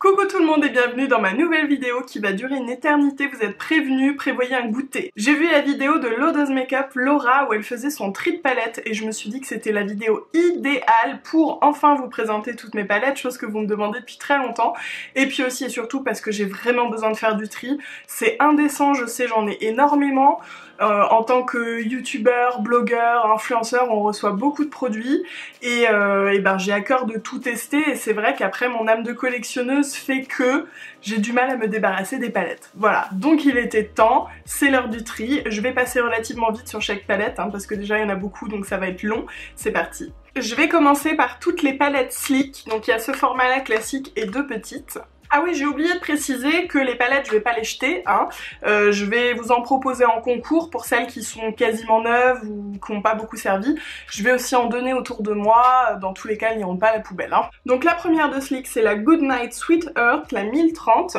Coucou tout le monde et bienvenue dans ma nouvelle vidéo qui va durer une éternité, vous êtes prévenus, prévoyez un goûter. J'ai vu la vidéo de Loda's Makeup Laura où elle faisait son tri de palettes et je me suis dit que c'était la vidéo idéale pour enfin vous présenter toutes mes palettes, chose que vous me demandez depuis très longtemps. Et puis aussi et surtout parce que j'ai vraiment besoin de faire du tri, c'est indécent, je sais, j'en ai énormément. En tant que youtubeur, blogueur, influenceur, on reçoit beaucoup de produits et ben j'ai à cœur de tout tester et c'est vrai qu'après mon âme de collectionneuse fait que j'ai du mal à me débarrasser des palettes. Voilà, donc il était temps, c'est l'heure du tri, je vais passer relativement vite sur chaque palette parce que déjà il y en a beaucoup donc ça va être long, c'est parti. Je vais commencer par toutes les palettes Sleek, donc il y a ce format là classique et deux petites. Ah oui, j'ai oublié de préciser que les palettes, je vais pas les jeter, je vais vous en proposer en concours pour celles qui sont quasiment neuves ou qui n'ont pas beaucoup servi. Je vais aussi en donner autour de moi, dans tous les cas, elles n'iront pas à la poubelle. Donc la première de Sleek, c'est la Goodnight Sweet Earth, la 1030,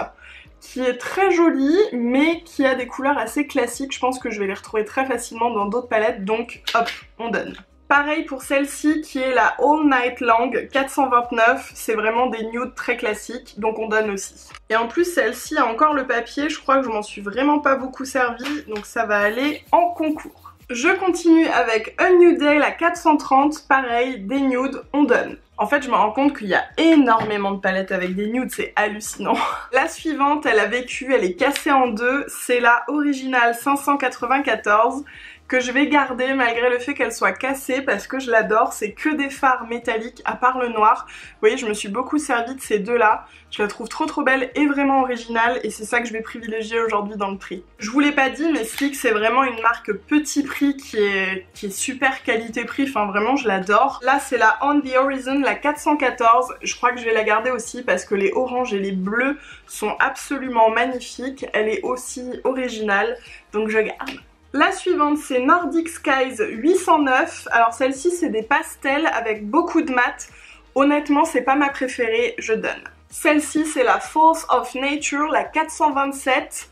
qui est très jolie, mais qui a des couleurs assez classiques. Je pense que je vais les retrouver très facilement dans d'autres palettes, donc hop, on donne. Pareil pour celle-ci qui est la All Night Long 429, c'est vraiment des nudes très classiques, donc on donne aussi. Et en plus celle-ci a encore le papier, je crois que je m'en suis vraiment pas beaucoup servi, donc ça va aller en concours. Je continue avec A New Day, la 430, pareil, des nudes, on donne. En fait, je me rends compte qu'il y a énormément de palettes avec des nudes, c'est hallucinant. La suivante, elle a vécu, elle est cassée en deux, c'est la Original 594, que je vais garder malgré le fait qu'elle soit cassée parce que je l'adore, c'est que des fards métalliques à part le noir. Vous voyez, je me suis beaucoup servi de ces deux-là, je la trouve trop belle et vraiment originale et c'est ça que je vais privilégier aujourd'hui dans le prix. Je vous l'ai pas dit, mais Sleek c'est vraiment une marque petit prix qui est super qualité-prix, enfin vraiment je l'adore. Là c'est la On The Horizon, la 414, je crois que je vais la garder aussi parce que les oranges et les bleus sont absolument magnifiques, elle est aussi originale, donc je garde. La suivante c'est Nordic Skies 809, alors celle-ci c'est des pastels avec beaucoup de mat, honnêtement c'est pas ma préférée, je donne. Celle-ci c'est la Force of Nature, la 427,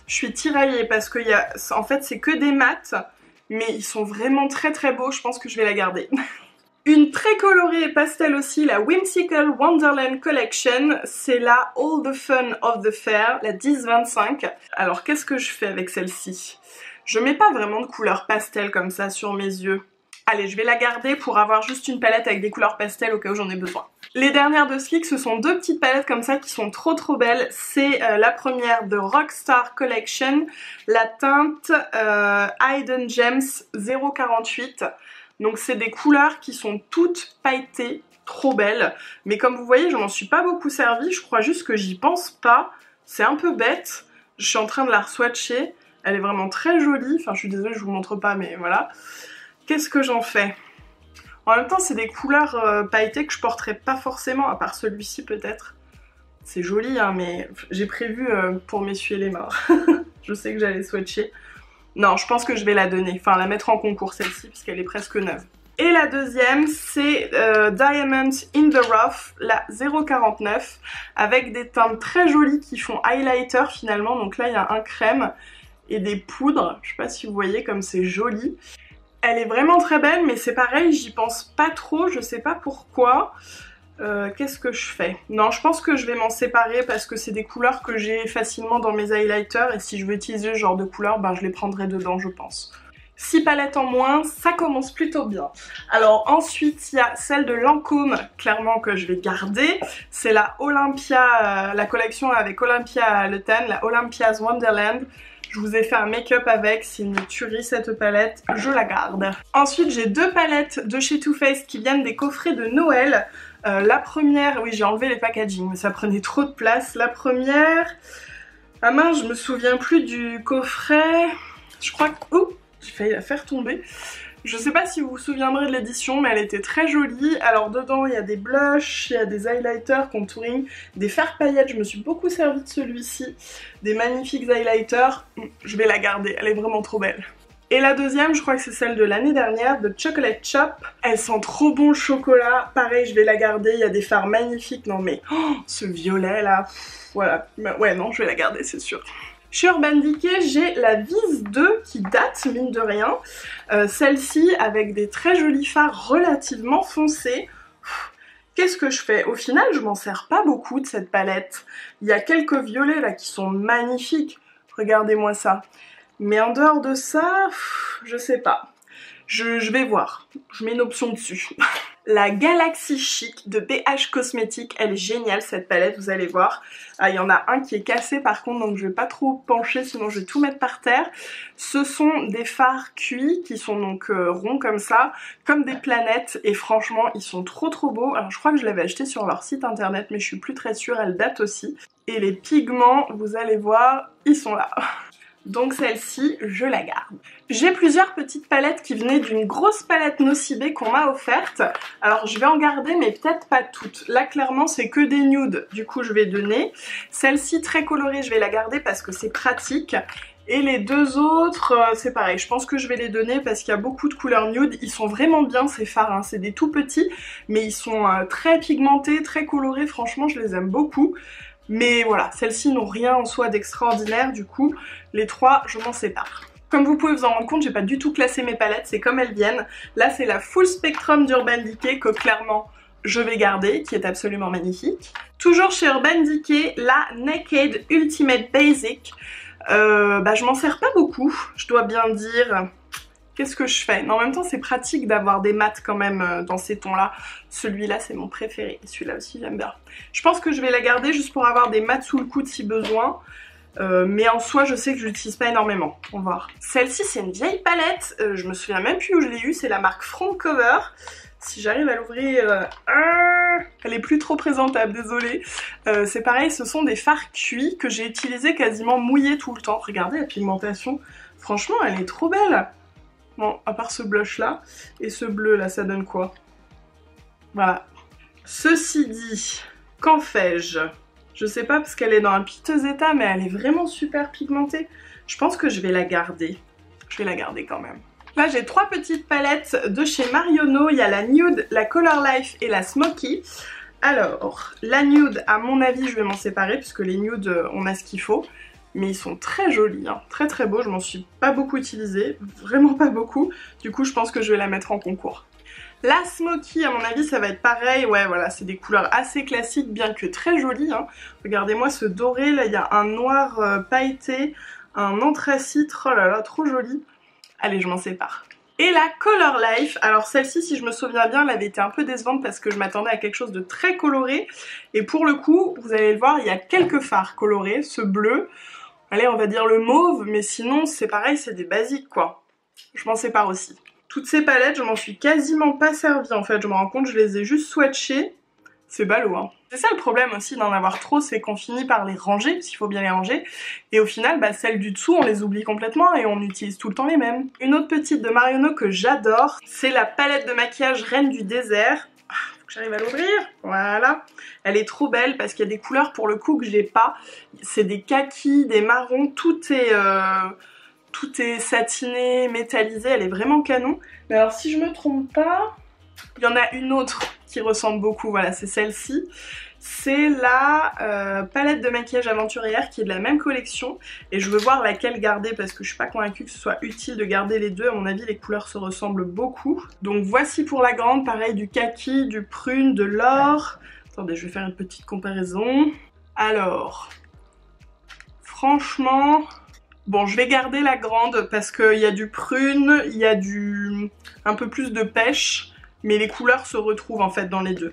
je suis tiraillée parce que en fait c'est que des mats, mais ils sont vraiment très beaux, je pense que je vais la garder. Une très colorée pastel aussi, la Whimsical Wonderland Collection, c'est la All the Fun of the Fair, la 1025. Alors qu'est-ce que je fais avec celle-ci ? Je mets pas vraiment de couleurs pastel comme ça sur mes yeux. Allez, je vais la garder pour avoir juste une palette avec des couleurs pastel au cas où j'en ai besoin. Les dernières de Sleek, ce sont deux petites palettes comme ça qui sont trop belles. C'est la première de Rockstar Collection, la teinte Hidden Gems 048. Donc c'est des couleurs qui sont toutes pailletées, trop belles. Mais comme vous voyez, je m'en suis pas beaucoup servi, je crois juste que j'y pense pas. C'est un peu bête, je suis en train de la re-swatcher. Elle est vraiment très jolie, enfin je suis désolée je vous montre pas mais voilà. Qu'est-ce que j'en fais? En même temps c'est des couleurs pailletées que je porterai pas forcément, à part celui-ci peut-être. C'est joli mais j'ai prévu pour m'essuyer les mains. Je sais que j'allais swatcher. Non, je pense que je vais la donner, enfin la mettre en concours celle-ci puisqu'elle est presque neuve. Et la deuxième c'est Diamond in the Rough, la 049, avec des teintes très jolies qui font highlighter finalement, donc là il y a un crème et des poudres, je sais pas si vous voyez comme c'est joli. Elle est vraiment très belle mais c'est pareil, j'y pense pas trop, je sais pas pourquoi. Qu'est-ce que je fais? Non, je pense que je vais m'en séparer parce que c'est des couleurs que j'ai facilement dans mes highlighters et si je veux utiliser ce genre de couleurs, ben je les prendrai dedans je pense. 6 palettes en moins, ça commence plutôt bien. Alors ensuite il y a celle de Lancôme, clairement que je vais garder. C'est la Olympia, la collection avec Olympia Le Tan, la Olympia's Wonderland. Je vous ai fait un make-up avec, c'est une tuerie cette palette, je la garde. Ensuite j'ai deux palettes de chez Too Faced qui viennent des coffrets de Noël. La première, oui j'ai enlevé les packaging mais ça prenait trop de place. La première, ah mince je me souviens plus du coffret, je crois que... Oh, j'ai failli la faire tomber. Je sais pas si vous vous souviendrez de l'édition mais elle était très jolie. Alors dedans il y a des blushs, il y a des highlighters, contouring, des fards paillettes, je me suis beaucoup servi de celui-ci. Des magnifiques highlighters, je vais la garder, elle est vraiment trop belle. Et la deuxième, je crois que c'est celle de l'année dernière, de Chocolate Chop. Elle sent trop bon le chocolat, pareil je vais la garder, il y a des fards magnifiques. Non mais, oh, ce violet là, voilà. Ouais non, je vais la garder c'est sûr. Chez Urban Decay, j'ai la Vis 2 qui date, mine de rien. Celle-ci avec des très jolis fards relativement foncés. Qu'est-ce que je fais? Au final, je m'en sers pas beaucoup de cette palette. Il y a quelques violets là qui sont magnifiques. Regardez-moi ça. Mais en dehors de ça, je sais pas. Je vais voir. Je mets une option dessus. La Galaxy Chic de BH Cosmetics, elle est géniale cette palette, vous allez voir. Ah, il y en a un qui est cassé par contre, donc je vais pas trop pencher, sinon je vais tout mettre par terre. Ce sont des fards cuits qui sont donc ronds comme ça, comme des planètes, et franchement ils sont trop beaux. Alors je crois que je l'avais acheté sur leur site internet, mais je suis plus très sûre, elle date aussi. Et les pigments, vous allez voir, ils sont là. Donc celle-ci, je la garde. J'ai plusieurs petites palettes qui venaient d'une grosse palette Nocibé qu'on m'a offerte. Alors je vais en garder mais peut-être pas toutes. Là clairement c'est que des nudes, du coup je vais donner. Celle-ci très colorée, je vais la garder parce que c'est pratique. Et les deux autres, c'est pareil, je pense que je vais les donner parce qu'il y a beaucoup de couleurs nude. Ils sont vraiment bien ces fards, hein. C'est des tout petits, mais ils sont très pigmentés, très colorés, franchement je les aime beaucoup. Mais voilà, celles-ci n'ont rien en soi d'extraordinaire, du coup, les trois, je m'en sépare. Comme vous pouvez vous en rendre compte, j'ai pas du tout classé mes palettes, c'est comme elles viennent. Là, c'est la Full Spectrum d'Urban Decay que clairement, je vais garder, qui est absolument magnifique. Toujours chez Urban Decay, la Naked Ultimate Basic. Je m'en sers pas beaucoup, je dois bien dire. Qu'est-ce que je fais? Mais en même temps, c'est pratique d'avoir des mats quand même dans ces tons-là. Celui-là, c'est mon préféré. Celui-là aussi, j'aime bien. Je pense que je vais la garder juste pour avoir des mats sous le coude si besoin. Mais en soi, je sais que je l'utilise pas énormément. On va voir. Celle-ci, c'est une vieille palette. Je me souviens même plus où je l'ai eue. C'est la marque Front Cover. Si j'arrive à l'ouvrir... elle est plus trop présentable, désolée. C'est pareil, ce sont des fards cuits que j'ai utilisés quasiment mouillés tout le temps. Regardez la pigmentation. Franchement, elle est trop belle. Bon, à part ce blush là, et ce bleu là, ça donne quoi? Voilà. Ceci dit, qu'en fais-je? Je sais pas parce qu'elle est dans un piteux état, mais elle est vraiment super pigmentée. Je pense que je vais la garder. Je vais la garder quand même. Là, j'ai trois petites palettes de chez Marionneau. Il y a la Nude, la Color Life et la Smoky. Alors, la Nude, à mon avis, je vais m'en séparer puisque les nudes, on a ce qu'il faut. Mais ils sont très jolis, hein. Très beaux, je m'en suis pas beaucoup utilisée, vraiment pas beaucoup, du coup je pense que je vais la mettre en concours. La Smoky, à mon avis, ça va être pareil, ouais voilà, c'est des couleurs assez classiques, bien que très jolies, hein. Regardez-moi ce doré, là il y a un noir pailleté, un anthracite, oh là là, trop joli. Allez, je m'en sépare. Et la Color Life, alors celle-ci, si je me souviens bien, elle avait été un peu décevante parce que je m'attendais à quelque chose de très coloré, et pour le coup, vous allez le voir, il y a quelques fards colorés, ce bleu, allez, on va dire le mauve, mais sinon c'est pareil, c'est des basiques quoi. Je m'en sépare aussi. Toutes ces palettes, je m'en suis quasiment pas servie en fait, je me rends compte, je les ai juste swatchées. C'est ballot, hein. C'est ça le problème aussi d'en avoir trop, c'est qu'on finit par les ranger, parce qu'il faut bien les ranger. Et au final, celles du dessous, on les oublie complètement et on utilise tout le temps les mêmes. Une autre petite de Marionneau que j'adore, c'est la palette de maquillage Reine du désert. Faut que j'arrive à l'ouvrir, voilà. Elle est trop belle parce qu'il y a des couleurs pour le coup que j'ai pas. C'est des kakis, des marrons, tout est satiné, métallisé, elle est vraiment canon. Mais alors si je me trompe pas, il y en a une autre qui ressemble beaucoup, voilà, c'est celle-ci. C'est la palette de maquillage aventurière qui est de la même collection. Et je veux voir laquelle garder parce que je suis pas convaincue que ce soit utile de garder les deux. À mon avis, les couleurs se ressemblent beaucoup. Donc voici pour la grande, pareil, du kaki, du prune, de l'or. Attendez, je vais faire une petite comparaison. Alors, franchement... Bon, je vais garder la grande parce qu'il y a du prune, il y a un peu plus de pêche, mais les couleurs se retrouvent en fait dans les deux.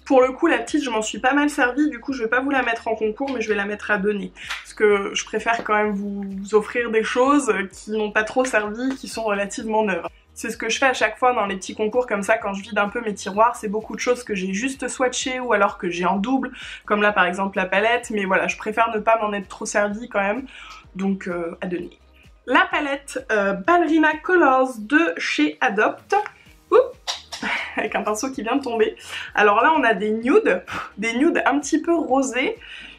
Pour le coup, la petite, je m'en suis pas mal servie, du coup je vais pas vous la mettre en concours, mais je vais la mettre à donner. Parce que je préfère quand même vous offrir des choses qui n'ont pas trop servi, qui sont relativement neuves. C'est ce que je fais à chaque fois dans les petits concours comme ça, quand je vide un peu mes tiroirs, c'est beaucoup de choses que j'ai juste swatchées ou alors que j'ai en double, comme là par exemple la palette, mais voilà, je préfère ne pas m'en être trop servie quand même. Donc à donner. La palette Ballerina Colors de chez Adopt. Oups, avec un pinceau qui vient de tomber. Alors là on a des nudes un petit peu rosés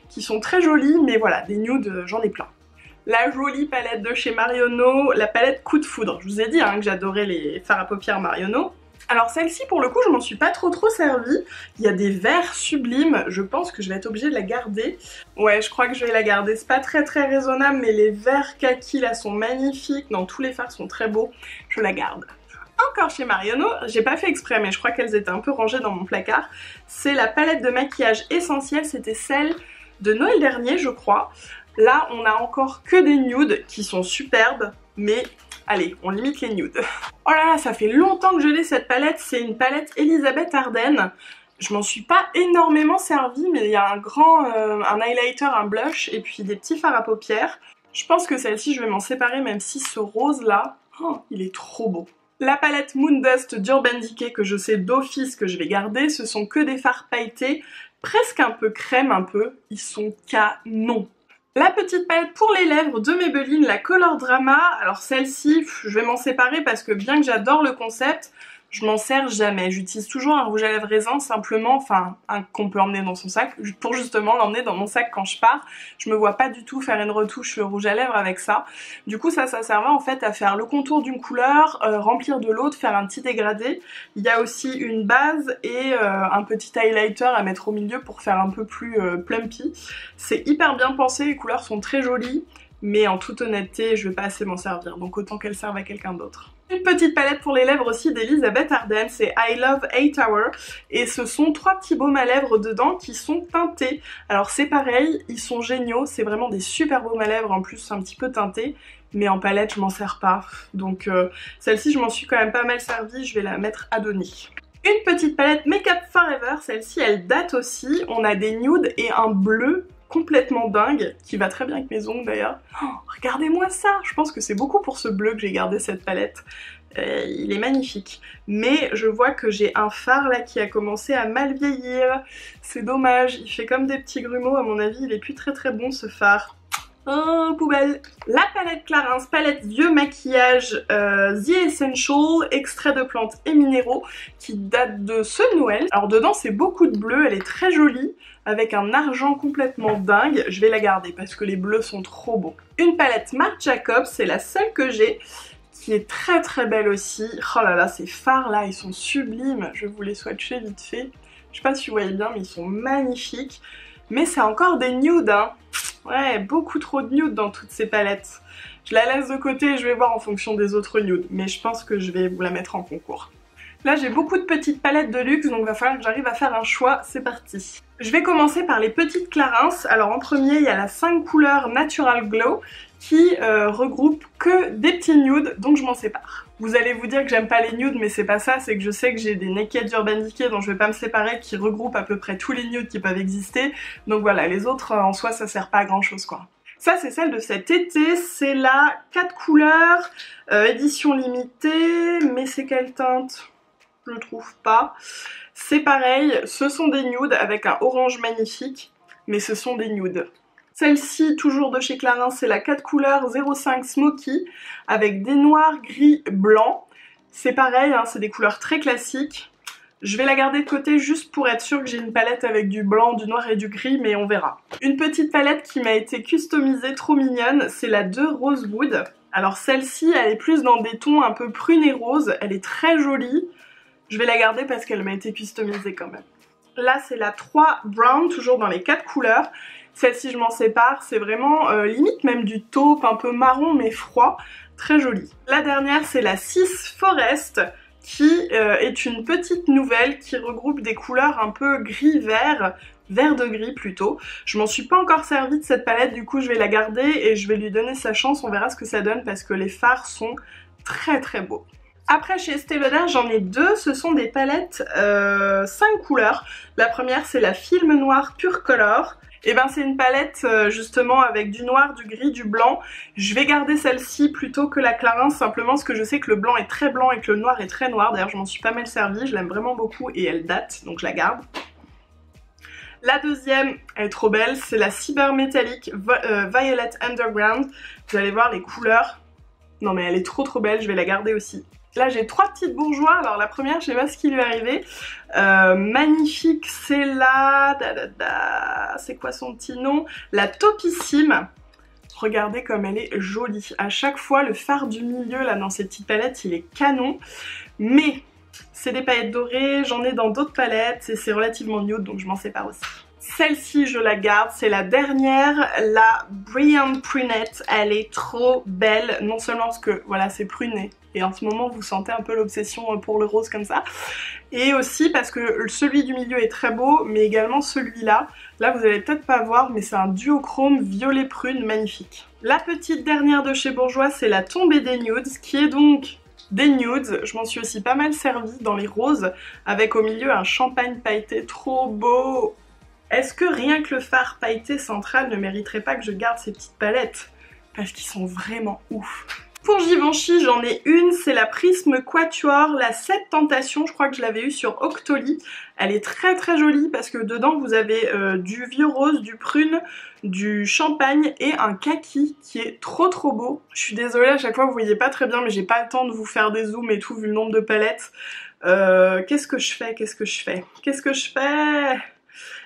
qui sont très jolis, mais voilà, des nudes j'en ai plein. La jolie palette de chez Marionneau, la palette Coup de Foudre. Je vous ai dit hein, que j'adorais les fards à paupières Marionneau. Alors celle-ci pour le coup je m'en suis pas trop servie. Il y a des verres sublimes, je pense que je vais être obligée de la garder. Ouais, je crois que je vais la garder, c'est pas très raisonnable mais les verres kaki là sont magnifiques. Non, tous les fards sont très beaux, je la garde. Encore chez Marionneau, j'ai pas fait exprès mais je crois qu'elles étaient un peu rangées dans mon placard. C'est la palette de maquillage essentielle, c'était celle de Noël dernier je crois. Là on a encore que des nudes qui sont superbes, mais allez, on limite les nudes. Oh là là, ça fait longtemps que je l'ai cette palette, c'est une palette Elisabeth Arden. Je m'en suis pas énormément servie, mais il y a un highlighter, un blush et puis des petits fards à paupières. Je pense que celle-ci je vais m'en séparer, même si ce rose là, oh, il est trop beau. La palette Moondust d'Urban Decay que je sais d'office que je vais garder, ce sont que des fards pailletés, presque un peu crème un peu, ils sont canons. La petite palette pour les lèvres de Maybelline, la Color Drama, alors celle-ci, je vais m'en séparer parce que bien que j'adore le concept, je m'en sers jamais. J'utilise toujours un rouge à lèvres raisin simplement, enfin qu'on peut emmener dans son sac, pour justement l'emmener dans mon sac quand je pars. Je me vois pas du tout faire une retouche rouge à lèvres avec ça. Du coup ça servait en fait à faire le contour d'une couleur, remplir de l'autre, faire un petit dégradé. Il y a aussi une base et un petit highlighter à mettre au milieu pour faire un peu plus plumpy. C'est hyper bien pensé, les couleurs sont très jolies, mais en toute honnêteté je vais pas assez m'en servir, donc autant qu'elle serve à quelqu'un d'autre. Une petite palette pour les lèvres aussi d'Elisabeth Arden, c'est I Love 8 Hour et ce sont 3 petits baumes à lèvres dedans qui sont teintés. Alors c'est pareil, ils sont géniaux, c'est vraiment des super baumes à lèvres en plus un petit peu teintés, mais en palette je m'en sers pas. Donc celle-ci je m'en suis quand même pas mal servie, je vais la mettre à Donny. Une petite palette Make Up Forever, celle-ci elle date aussi, on a des nudes et un bleu complètement dingue, qui va très bien avec mes ongles d'ailleurs. Oh, regardez-moi ça, je pense que c'est beaucoup pour ce bleu que j'ai gardé cette palette. Il est magnifique. Mais je vois que j'ai un fard là qui a commencé à mal vieillir. C'est dommage, il fait comme des petits grumeaux, à mon avis il est plus très bon ce fard. Oh, poubelle. La palette Clarins, palette vieux maquillage The Essential, extrait de plantes et minéraux, qui date de ce Noël. Alors dedans c'est beaucoup de bleu, elle est très jolie, avec un argent complètement dingue. Je vais la garder parce que les bleus sont trop beaux. Une palette Marc Jacobs, c'est la seule que j'ai, qui est très belle aussi. Oh là là, ces fards là, ils sont sublimes. Je vais vous les swatcher vite fait. Je sais pas si vous voyez bien, mais ils sont magnifiques. Mais c'est encore des nudes, hein. Ouais, beaucoup trop de nudes dans toutes ces palettes. Je la laisse de côté et je vais voir en fonction des autres nudes, mais je pense que je vais vous la mettre en concours. Là j'ai beaucoup de petites palettes de luxe, donc il va falloir que j'arrive à faire un choix, c'est parti. Je vais commencer par les petites Clarins. Alors en premier il y a la 5 couleurs Natural Glow qui regroupe que des petits nudes, donc je m'en sépare. Vous allez vous dire que j'aime pas les nudes, mais c'est pas ça, c'est que je sais que j'ai des Naked Urban Decay dont je vais pas me séparer qui regroupent à peu près tous les nudes qui peuvent exister. Donc voilà, les autres en soi ça sert pas à grand chose quoi. Ça c'est celle de cet été, c'est la 4 couleurs, édition limitée, mais c'est quelle teinte? Je le trouve pas. C'est pareil, ce sont des nudes avec un orange magnifique, mais ce sont des nudes. Celle-ci, toujours de chez Clarins, c'est la 4 couleurs 05 Smoky, avec des noirs, gris, blancs. C'est pareil, hein, c'est des couleurs très classiques. Je vais la garder de côté juste pour être sûre que j'ai une palette avec du blanc, du noir et du gris, mais on verra. Une petite palette qui m'a été customisée, trop mignonne, c'est la 2 Rosewood. Alors celle-ci, elle est plus dans des tons un peu prune et rose, elle est très jolie. Je vais la garder parce qu'elle m'a été customisée quand même. Là c'est la 3 Brown, toujours dans les 4 couleurs. Celle-ci je m'en sépare, c'est vraiment limite même du taupe, un peu marron mais froid, très joli. La dernière c'est la 6 Forest, qui est une petite nouvelle qui regroupe des couleurs un peu gris-vert, vert de gris plutôt. Je m'en suis pas encore servie de cette palette, du coup je vais la garder et je vais lui donner sa chance, on verra ce que ça donne parce que les fards sont très beaux. Après chez Estée Lauder j'en ai deux, ce sont des palettes 5 couleurs. La première c'est la Film Noir Pure Color. Et ben c'est une palette justement avec du noir, du gris, du blanc. Je vais garder celle-ci plutôt que la Clarins simplement parce que je sais que le blanc est très blanc et que le noir est très noir. D'ailleurs je m'en suis pas mal servie, je l'aime vraiment beaucoup et elle date donc je la garde. La deuxième, elle est trop belle, c'est la Cyber Metallic Violet Underground. Vous allez voir les couleurs. Non mais elle est trop belle, je vais la garder aussi. Là j'ai 3 petites bourgeois, alors la première je sais pas ce qui lui est arrivé. Magnifique, c'est la... c'est quoi son petit nom? La Topissime. Regardez comme elle est jolie. À chaque fois le fard du milieu là dans ces petites palettes il est canon. Mais c'est des paillettes dorées, j'en ai dans d'autres palettes et c'est relativement nude donc je m'en sépare aussi. Celle-ci je la garde, c'est la dernière, la Brilliant Prunette. Elle est trop belle, non seulement parce que voilà c'est pruné et en ce moment vous sentez un peu l'obsession pour le rose comme ça, et aussi parce que celui du milieu est très beau, mais également celui-là. Là vous allez peut-être pas voir, mais c'est un duochrome violet prune magnifique. La petite dernière de chez Bourjois, c'est la Tombée des Nudes, qui est donc des nudes. Je m'en suis aussi pas mal servie dans les roses, avec au milieu un champagne pailleté trop beau. Est-ce que rien que le fard pailleté central ne mériterait pas que je garde ces petites palettes? Parce qu'ils sont vraiment ouf. Pour Givenchy, j'en ai une, c'est la Prisme Quatuor, la 7 Tentations, je crois que je l'avais eue sur Octoly. Elle est très très jolie parce que dedans vous avez du vieux rose, du prune, du champagne et un kaki qui est trop trop beau. Je suis désolée, à chaque fois vous voyez pas très bien, mais j'ai pas le temps de vous faire des zooms et tout vu le nombre de palettes. Qu'est-ce que je fais?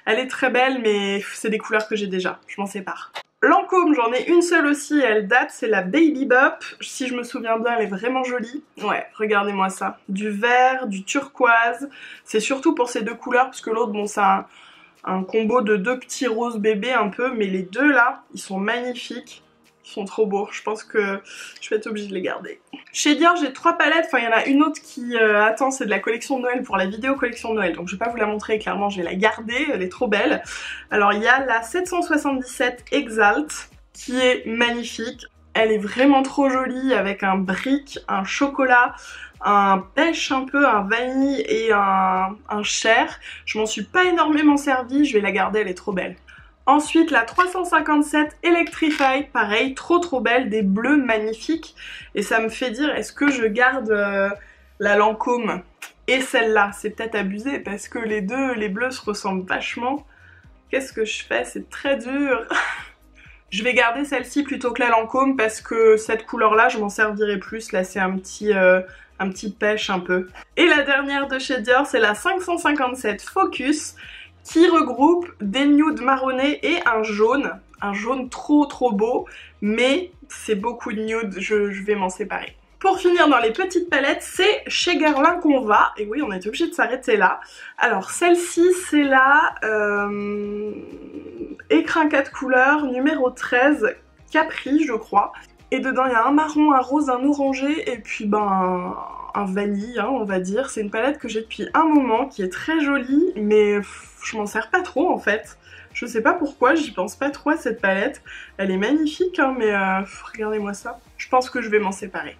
Elle est très belle, mais c'est des couleurs que j'ai déjà, je m'en sépare. Lancôme, j'en ai une seule aussi, elle date, c'est la Baby Bop. Si je me souviens bien, elle est vraiment jolie. Ouais, regardez-moi ça. Du vert, du turquoise. C'est surtout pour ces deux couleurs, parce que l'autre, bon, c'est un combo de deux petits roses bébés un peu, mais les deux là, ils sont magnifiques. Ils sont trop beaux, je pense que je vais être obligée de les garder. Chez Dior, j'ai 3 palettes, enfin il y en a une autre qui attend, c'est de la collection de Noël pour la vidéo collection de Noël, donc je vais pas vous la montrer, clairement je vais la garder, elle est trop belle. Alors il y a la 777 Exalt, qui est magnifique, elle est vraiment trop jolie, avec un brick, un chocolat, un pêche un peu, un vanille et un chair. Je m'en suis pas énormément servie, je vais la garder, elle est trop belle. Ensuite la 357 Electrify, pareil, trop trop belle, des bleus magnifiques. Et ça me fait dire, est-ce que je garde la Lancôme et celle-là? C'est peut-être abusé parce que les deux, les bleus se ressemblent vachement. Qu'est-ce que je fais? C'est très dur. Je vais garder celle-ci plutôt que la Lancôme parce que cette couleur-là, je m'en servirai plus. Là, c'est un petit pêche un peu. Et la dernière de chez Dior, c'est la 557 Focus, qui regroupe des nudes marronnés et un jaune trop trop beau, mais c'est beaucoup de nudes, je vais m'en séparer. Pour finir dans les petites palettes, c'est chez Guerlain qu'on va, et oui on est obligé de s'arrêter là. Alors celle-ci c'est la écrin 4 couleurs numéro 13, Capri je crois, et dedans il y a un marron, un rose, un orangé, et puis ben un vanille hein, on va dire. C'est une palette que j'ai depuis un moment, qui est très jolie, mais je m'en sers pas trop en fait. Je sais pas pourquoi, j'y pense pas trop à cette palette. Elle est magnifique hein, mais regardez-moi ça. Je pense que je vais m'en séparer.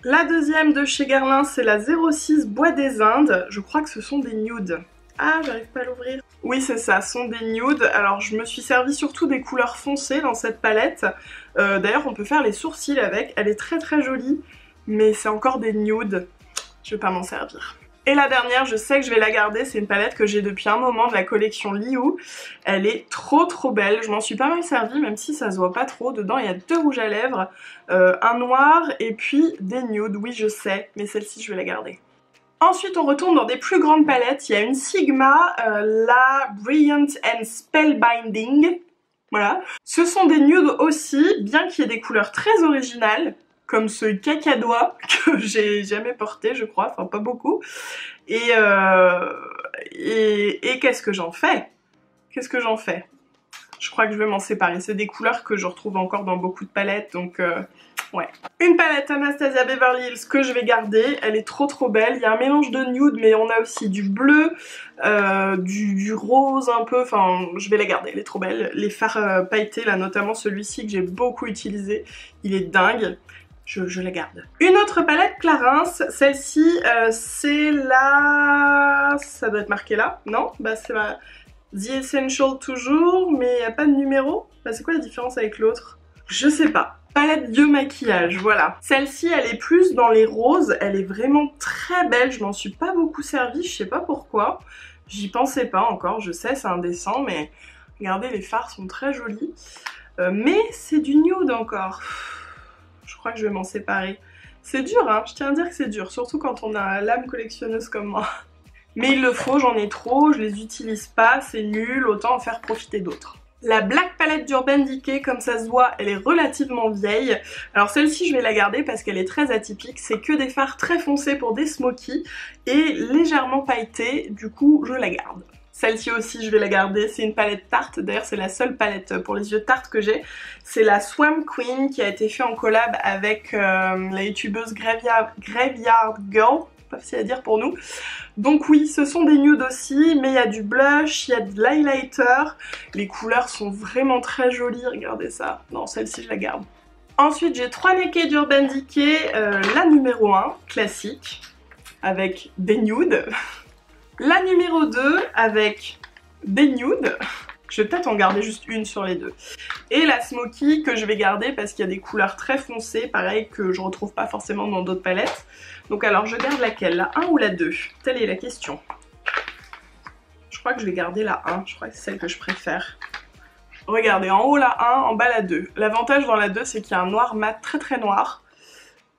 La deuxième de chez Guerlain, c'est la 06 Bois des Indes. Je crois que ce sont des nudes. Ah, j'arrive pas à l'ouvrir. Oui, c'est ça, ce sont des nudes. Alors, je me suis servi surtout des couleurs foncées dans cette palette. D'ailleurs, on peut faire les sourcils avec. Elle est très très jolie, mais c'est encore des nudes. Je vais pas m'en servir. Et la dernière, je sais que je vais la garder, c'est une palette que j'ai depuis un moment de la collection Liu. Elle est trop trop belle, je m'en suis pas mal servie, même si ça se voit pas trop. Dedans il y a 2 rouges à lèvres, un noir et puis des nudes. Oui je sais, mais celle-ci je vais la garder. Ensuite on retourne dans des plus grandes palettes. Il y a une Sigma, la Brilliant and Spellbinding. Voilà. Ce sont des nudes aussi, bien qu'il y ait des couleurs très originales, comme ce cacadois que j'ai jamais porté je crois, enfin pas beaucoup. Et qu'est-ce que j'en fais? Je crois que je vais m'en séparer. C'est des couleurs que je retrouve encore dans beaucoup de palettes, donc ouais. Une palette Anastasia Beverly Hills que je vais garder, elle est trop trop belle. Il y a un mélange de nude, mais on a aussi du bleu, du rose un peu, enfin je vais la garder, elle est trop belle. Les fards pailletés là, notamment celui-ci que j'ai beaucoup utilisé, il est dingue. Je la garde. Une autre palette Clarins, celle-ci c'est la... ça doit être marqué là, non? Bah c'est la The Essential toujours, mais il n'y a pas de numéro. Bah c'est quoi la différence avec l'autre? Je sais pas. Palette de maquillage, voilà. Celle-ci elle est plus dans les roses, elle est vraiment très belle, je m'en suis pas beaucoup servie, je sais pas pourquoi. J'y pensais pas encore, je sais c'est indécent, mais regardez les fards sont très jolis. Mais c'est du nude encore. Je crois que je vais m'en séparer. C'est dur hein, je tiens à dire que c'est dur, surtout quand on a l'âme collectionneuse comme moi. Mais il le faut, j'en ai trop, je les utilise pas, c'est nul, autant en faire profiter d'autres. La Black Palette d'Urban Decay, comme ça se voit, elle est relativement vieille. Alors celle-ci je vais la garder parce qu'elle est très atypique, c'est que des fards très foncés pour des smokies et légèrement pailletés, du coup je la garde. Celle-ci aussi je vais la garder, c'est une palette Tarte, d'ailleurs c'est la seule palette pour les yeux Tarte que j'ai. C'est la Swamp Queen qui a été fait en collab avec la youtubeuse Graveyard Girl, pas facile à dire pour nous. Donc oui, ce sont des nudes aussi, mais il y a du blush, il y a de l'highlighter. Les couleurs sont vraiment très jolies, regardez ça. Non, celle-ci je la garde. Ensuite j'ai 3 Naked Urban Decay, la numéro 1, classique, avec des nudes. La numéro 2 avec des nudes. Je vais peut-être en garder juste une sur les deux. Et la Smoky que je vais garder parce qu'il y a des couleurs très foncées, pareil que je retrouve pas forcément dans d'autres palettes. Donc alors je garde laquelle, la 1 ou la 2? Telle est la question. Je crois que je vais garder la 1, je crois que c'est celle que je préfère. Regardez, en haut la 1, en bas la 2. L'avantage dans la 2 c'est qu'il y a un noir mat très très noir.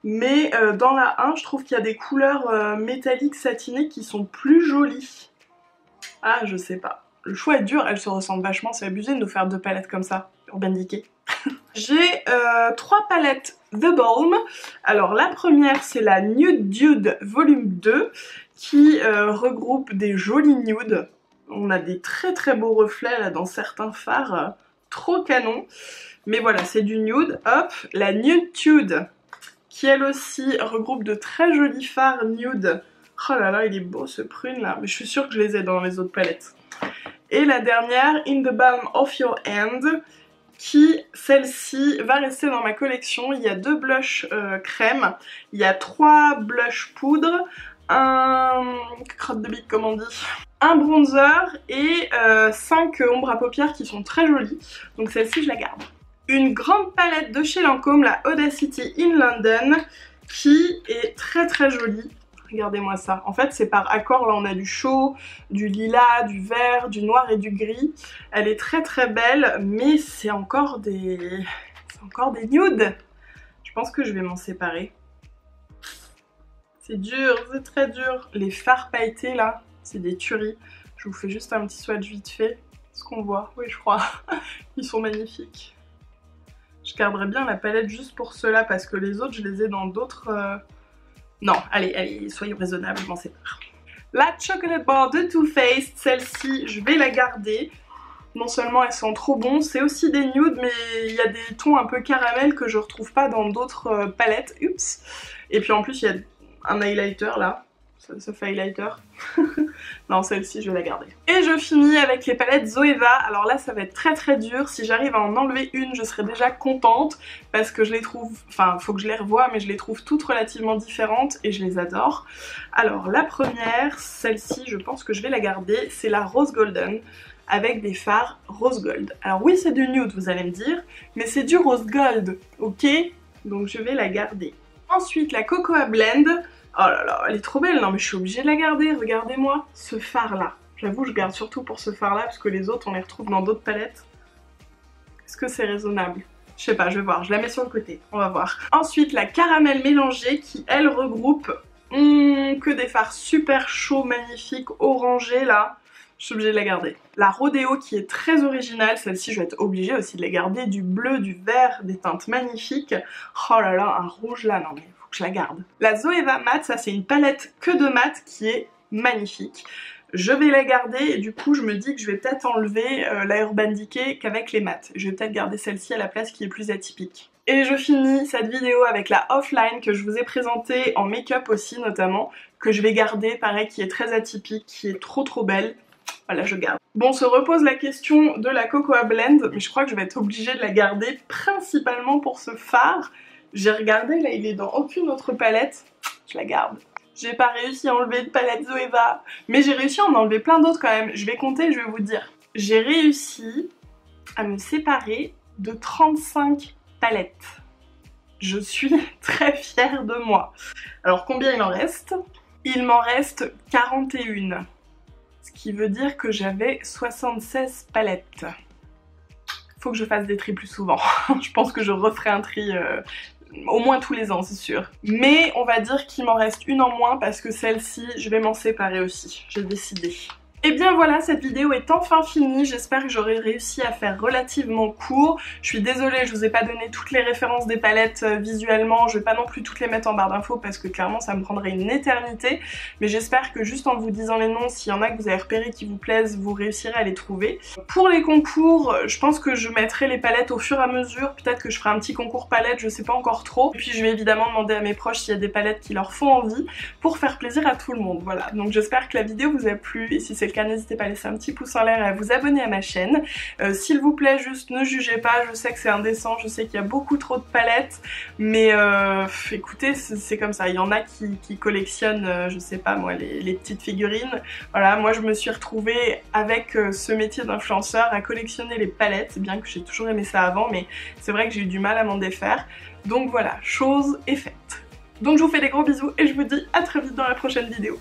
Mais dans la 1 je trouve qu'il y a des couleurs métalliques satinées qui sont plus jolies. Ah je sais pas. Le choix est dur, elles se ressemblent vachement, c'est abusé de nous faire 2 palettes comme ça, Urban Decay. J'ai 3 palettes The Balm. Alors la première c'est la Nude Dude Volume 2 qui regroupe des jolis nudes. On a des très très beaux reflets là dans certains fards, trop canon. Mais voilà, c'est du nude. Hop, la Nude Tude qui elle aussi regroupe de très jolis fards nude. Oh là là, il est beau ce prune là, mais je suis sûre que je les ai dans les autres palettes. Et la dernière, In the Palm of Your Hand, qui, celle-ci, va rester dans ma collection. Il y a 2 blushs crème, il y a 3 blushs poudre, un crotte de bique comme on dit, un bronzer et 5 ombres à paupières qui sont très jolies. Donc celle-ci je la garde. Une grande palette de chez Lancôme, la Audacity in London, qui est très très jolie. Regardez-moi ça. En fait c'est par accord, là on a du chaud, du lilas, du vert, du noir et du gris. Elle est très très belle, mais c'est encore des nudes. Je pense que je vais m'en séparer. C'est dur, c'est très dur. Les fards pailletés là, c'est des tueries. Je vous fais juste un petit swatch vite fait. Ce qu'on voit, oui je crois. Ils sont magnifiques. Je garderai bien la palette juste pour ceux-là parce que les autres je les ai dans d'autres... Non, allez, soyons raisonnables, je m'en sépare. La Chocolate Bar de Too Faced, celle-ci je vais la garder. Non seulement elles sont trop bonnes, c'est aussi des nudes, mais il y a des tons un peu caramel que je retrouve pas dans d'autres palettes. Oups. Et puis en plus il y a un highlighter là. Ça fait highlighter. Non, celle-ci je vais la garder. Et je finis avec les palettes Zoeva. Alors là ça va être très très dur. Si j'arrive à en enlever une je serai déjà contente parce que je les trouve, enfin faut que je les revoie, mais je les trouve toutes relativement différentes et je les adore. Alors la première, celle-ci je pense que je vais la garder, c'est la Rose Golden avec des fards rose gold. Alors oui c'est du nude vous allez me dire, mais c'est du rose gold, ok? Donc je vais la garder. Ensuite la Cocoa Blend. Oh là là, elle est trop belle, non mais je suis obligée de la garder, regardez-moi ce fard là. J'avoue je garde surtout pour ce fard là parce que les autres on les retrouve dans d'autres palettes. Est-ce que c'est raisonnable? Je sais pas, je vais voir, je la mets sur le côté, on va voir. Ensuite la Caramel Mélangée qui elle regroupe que des fards super chauds, magnifiques, orangés là. Je suis obligée de la garder. La Rodeo qui est très originale, celle-ci je vais être obligée aussi de la garder. Du bleu, du vert, des teintes magnifiques. Oh là là, un rouge là, non mais faut que je la garde. La Zoeva Matte, ça c'est une palette que de mat qui est magnifique. Je vais la garder et du coup je me dis que je vais peut-être enlever la Urban Decay qu'avec les mattes. Je vais peut-être garder celle-ci à la place qui est plus atypique. Et je finis cette vidéo avec la Offline que je vous ai présentée en make-up aussi notamment, que je vais garder, pareil qui est très atypique, qui est trop belle. Voilà, je garde. Bon, se repose la question de la Cocoa Blend, mais je crois que je vais être obligée de la garder principalement pour ce fard. J'ai regardé, là il est dans aucune autre palette, je la garde. J'ai pas réussi à enlever de palette Zoeva, mais j'ai réussi à en enlever plein d'autres quand même. Je vais compter, je vais vous dire. J'ai réussi à me séparer de 35 palettes. Je suis très fière de moi. Alors combien il en reste? Il m'en reste 41. Ce qui veut dire que j'avais 76 palettes. Faut que je fasse des tris plus souvent. Je pense que je referai un tri au moins tous les ans, c'est sûr. Mais on va dire qu'il m'en reste une en moins parce que celle-ci, je vais m'en séparer aussi. J'ai décidé. Et bien voilà, cette vidéo est enfin finie, j'espère que j'aurai réussi à faire relativement court. Je suis désolée, je vous ai pas donné toutes les références des palettes visuellement, je vais pas non plus toutes les mettre en barre d'infos parce que clairement ça me prendrait une éternité, mais j'espère que juste en vous disant les noms, s'il y en a que vous avez repérés qui vous plaisent, vous réussirez à les trouver. Pour les concours, je pense que je mettrai les palettes au fur et à mesure, peut-être que je ferai un petit concours palette, je sais pas encore trop. Et puis je vais évidemment demander à mes proches s'il y a des palettes qui leur font envie pour faire plaisir à tout le monde, voilà. Donc j'espère que la vidéo vous a plu et si c'est le cas, n'hésitez pas à laisser un petit pouce en l'air et à vous abonner à ma chaîne. S'il vous plaît, juste ne jugez pas, je sais que c'est indécent, je sais qu'il y a beaucoup trop de palettes, mais écoutez, c'est comme ça. Il y en a qui collectionnent, je sais pas moi, les petites figurines. Voilà, moi je me suis retrouvée avec ce métier d'influenceur à collectionner les palettes, bien que j'ai toujours aimé ça avant, mais c'est vrai que j'ai eu du mal à m'en défaire. Donc voilà, chose est faite. Donc je vous fais des gros bisous et je vous dis à très vite dans la prochaine vidéo.